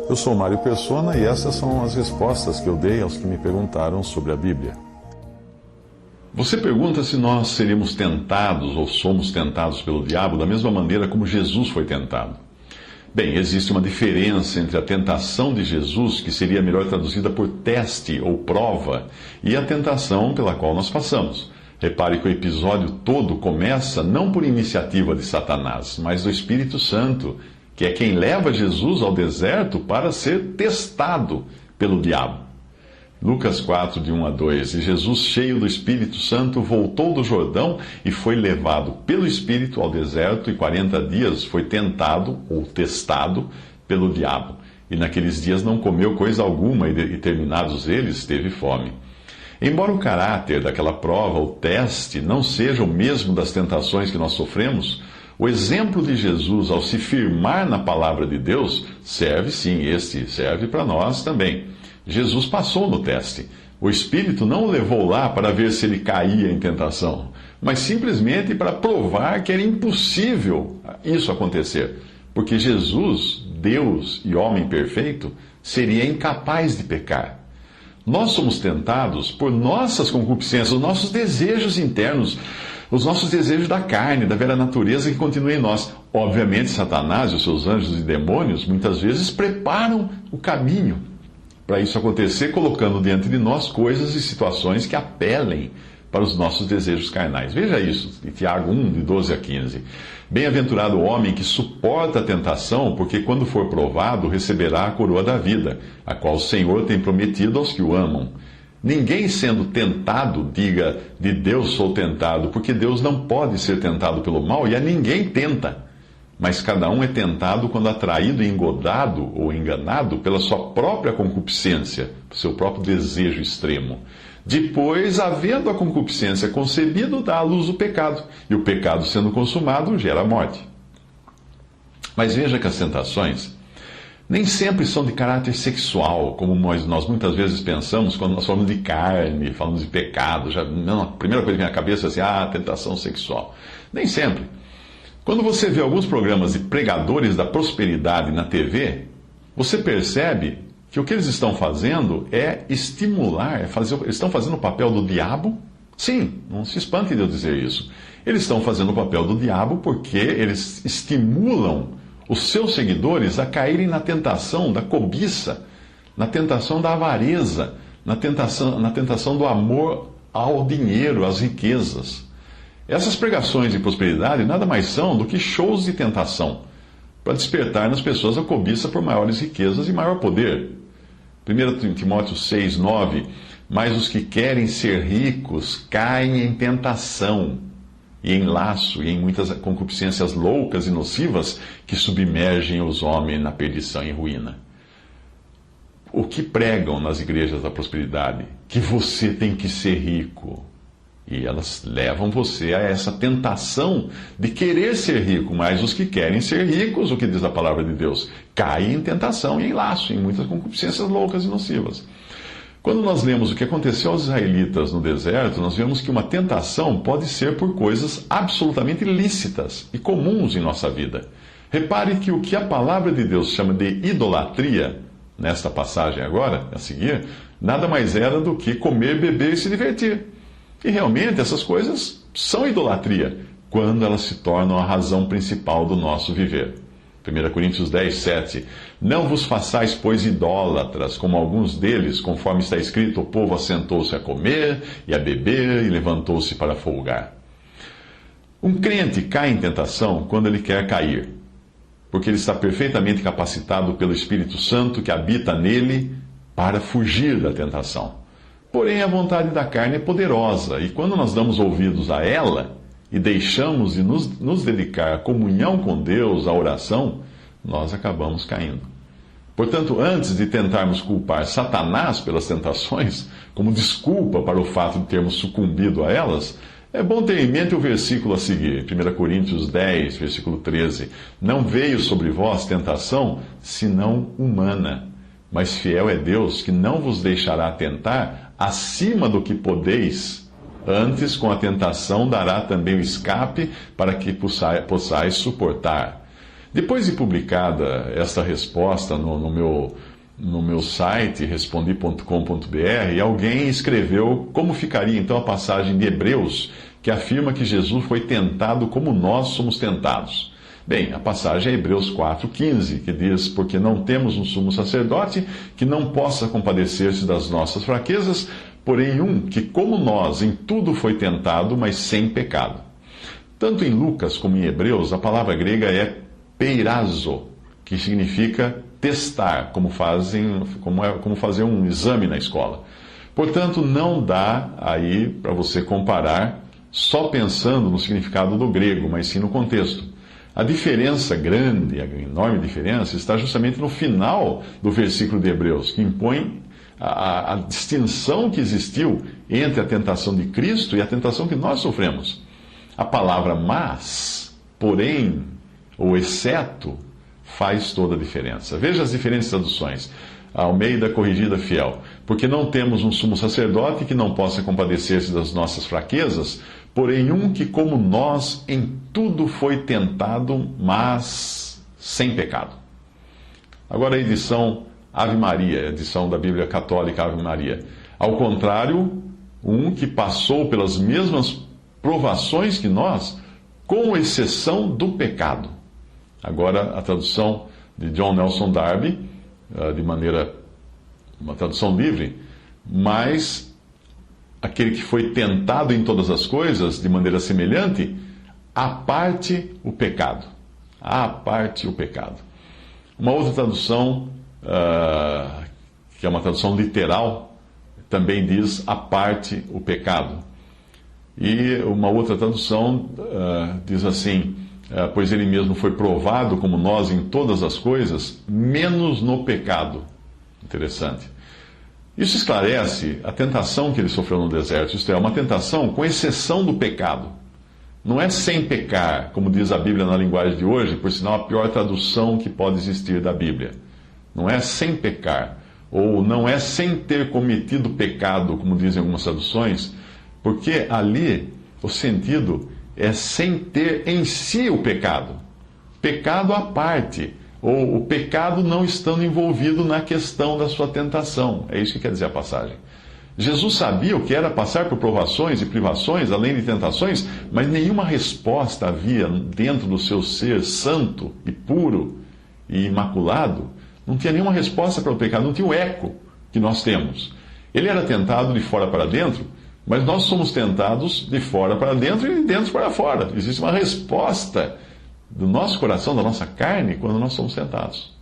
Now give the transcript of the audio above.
Eu sou Mário Persona e essas são as respostas que eu dei aos que me perguntaram sobre a Bíblia. Você pergunta se nós seríamos tentados ou somos tentados pelo diabo da mesma maneira como Jesus foi tentado. Bem, existe uma diferença entre a tentação de Jesus, que seria melhor traduzida por teste ou prova, e a tentação pela qual nós passamos. Repare que o episódio todo começa não por iniciativa de Satanás, mas do Espírito Santo, que é quem leva Jesus ao deserto para ser testado pelo diabo. Lucas 4, de 1 a 2. E Jesus, cheio do Espírito Santo, voltou do Jordão e foi levado pelo Espírito ao deserto, e 40 dias foi tentado, ou testado, pelo diabo. E naqueles dias não comeu coisa alguma, e terminados eles, teve fome. Embora o caráter daquela prova, o teste, não seja o mesmo das tentações que nós sofremos, o exemplo de Jesus ao se firmar na palavra de Deus serve para nós também. Jesus passou no teste. O Espírito não o levou lá para ver se ele caía em tentação, mas simplesmente para provar que era impossível isso acontecer, porque Jesus, Deus e homem perfeito, seria incapaz de pecar. Nós somos tentados por nossas concupiscências, os nossos desejos internos, os nossos desejos da carne, da velha natureza que continua em nós. Obviamente, Satanás e os seus anjos e demônios muitas vezes preparam o caminho para isso acontecer, colocando diante de nós coisas e situações que apelem para os nossos desejos carnais. Veja isso, em Tiago 1, de 12 a 15. Bem-aventurado o homem que suporta a tentação, porque quando for provado, receberá a coroa da vida, a qual o Senhor tem prometido aos que o amam. Ninguém sendo tentado, diga, de Deus sou tentado, porque Deus não pode ser tentado pelo mal e a ninguém tenta. Mas cada um é tentado quando atraído e engodado ou enganado pela sua própria concupiscência, seu próprio desejo extremo. Depois, havendo a concupiscência concebido, dá à luz o pecado, e o pecado sendo consumado gera a morte. Mas veja que as tentações nem sempre são de caráter sexual, como nós muitas vezes pensamos quando nós falamos de carne, falamos de pecado. A primeira coisa que vem à cabeça é assim, tentação sexual. Nem sempre. Quando você vê alguns programas de pregadores da prosperidade na TV, você percebe que o que eles estão fazendo é estimular, eles estão fazendo o papel do diabo. Sim, não se espante de eu dizer isso. Eles estão fazendo o papel do diabo porque eles estimulam os seus seguidores a caírem na tentação da cobiça, na tentação da avareza, na tentação do amor ao dinheiro, às riquezas. Essas pregações de prosperidade nada mais são do que shows de tentação, para despertar nas pessoas a cobiça por maiores riquezas e maior poder. 1 Timóteo 6, 9. Mas os que querem ser ricos caem em tentação, e em laço, e em muitas concupiscências loucas e nocivas que submergem os homens na perdição e ruína. O que pregam nas igrejas da prosperidade? Que você tem que ser rico. E elas levam você a essa tentação de querer ser rico, mas os que querem ser ricos, o que diz a palavra de Deus, caem em tentação e em laço, em muitas concupiscências loucas e nocivas. Quando nós lemos o que aconteceu aos israelitas no deserto, nós vemos que uma tentação pode ser por coisas absolutamente lícitas e comuns em nossa vida. Repare que o que a palavra de Deus chama de idolatria, nesta passagem agora, a seguir, nada mais era do que comer, beber e se divertir. E realmente essas coisas são idolatria, quando elas se tornam a razão principal do nosso viver. 1 Coríntios 10, 7. Não vos façais, pois, idólatras, como alguns deles, conforme está escrito, o povo assentou-se a comer e a beber e levantou-se para folgar. Um crente cai em tentação quando ele quer cair, porque ele está perfeitamente capacitado pelo Espírito Santo que habita nele para fugir da tentação. Porém, a vontade da carne é poderosa, e quando nós damos ouvidos a ela e deixamos de nos dedicar à comunhão com Deus, à oração, nós acabamos caindo. Portanto, antes de tentarmos culpar Satanás pelas tentações, como desculpa para o fato de termos sucumbido a elas, é bom ter em mente o versículo a seguir, 1 Coríntios 10, versículo 13. Não veio sobre vós tentação, senão humana. Mas fiel é Deus, que não vos deixará tentar acima do que podeis, antes com a tentação dará também o escape para que possais suportar. Depois de publicada esta resposta no meu site, respondi.com.br, alguém escreveu como ficaria então a passagem de Hebreus, que afirma que Jesus foi tentado como nós somos tentados. Bem, a passagem é Hebreus 4,15, que diz: porque não temos um sumo sacerdote que não possa compadecer-se das nossas fraquezas, porém um que, como nós, em tudo foi tentado, mas sem pecado. Tanto em Lucas como em Hebreus, a palavra grega é peirazo, que significa testar, como fazer um exame na escola. Portanto, não dá aí para você comparar só pensando no significado do grego, mas sim no contexto. A diferença grande, a enorme diferença, está justamente no final do versículo de Hebreus, que impõe a distinção que existiu entre a tentação de Cristo e a tentação que nós sofremos. A palavra mas, porém, ou exceto, faz toda a diferença. Veja as diferentes traduções. Almeida Corrigida Fiel. Porque não temos um sumo sacerdote que não possa compadecer-se das nossas fraquezas, porém um que, como nós, em tudo foi tentado, mas sem pecado. Agora a edição Ave Maria, a edição da Bíblia Católica Ave Maria. Ao contrário, um que passou pelas mesmas provações que nós, com exceção do pecado. Agora a tradução de John Nelson Darby, uma tradução livre, mas aquele que foi tentado em todas as coisas, de maneira semelhante, à parte o pecado. À parte o pecado. Uma outra tradução, que é uma tradução literal, também diz à parte o pecado. E uma outra tradução diz assim: pois ele mesmo foi provado como nós em todas as coisas, menos no pecado. Interessante. Isso esclarece a tentação que ele sofreu no deserto, isto é, uma tentação com exceção do pecado. Não é sem pecar, como diz a Bíblia na linguagem de hoje, por sinal a pior tradução que pode existir da Bíblia. Não é sem pecar, ou não é sem ter cometido pecado, como dizem algumas traduções, porque ali o sentido é sem ter em si o pecado. Pecado à parte, ou o pecado não estando envolvido na questão da sua tentação. É isso que quer dizer a passagem. Jesus sabia o que era passar por provações e privações, além de tentações, mas nenhuma resposta havia dentro do seu ser santo e puro e imaculado. Não tinha nenhuma resposta para o pecado, não tinha o eco que nós temos. Ele era tentado de fora para dentro, mas nós somos tentados de fora para dentro e de dentro para fora. Existe uma resposta do nosso coração, da nossa carne, quando nós somos tentados.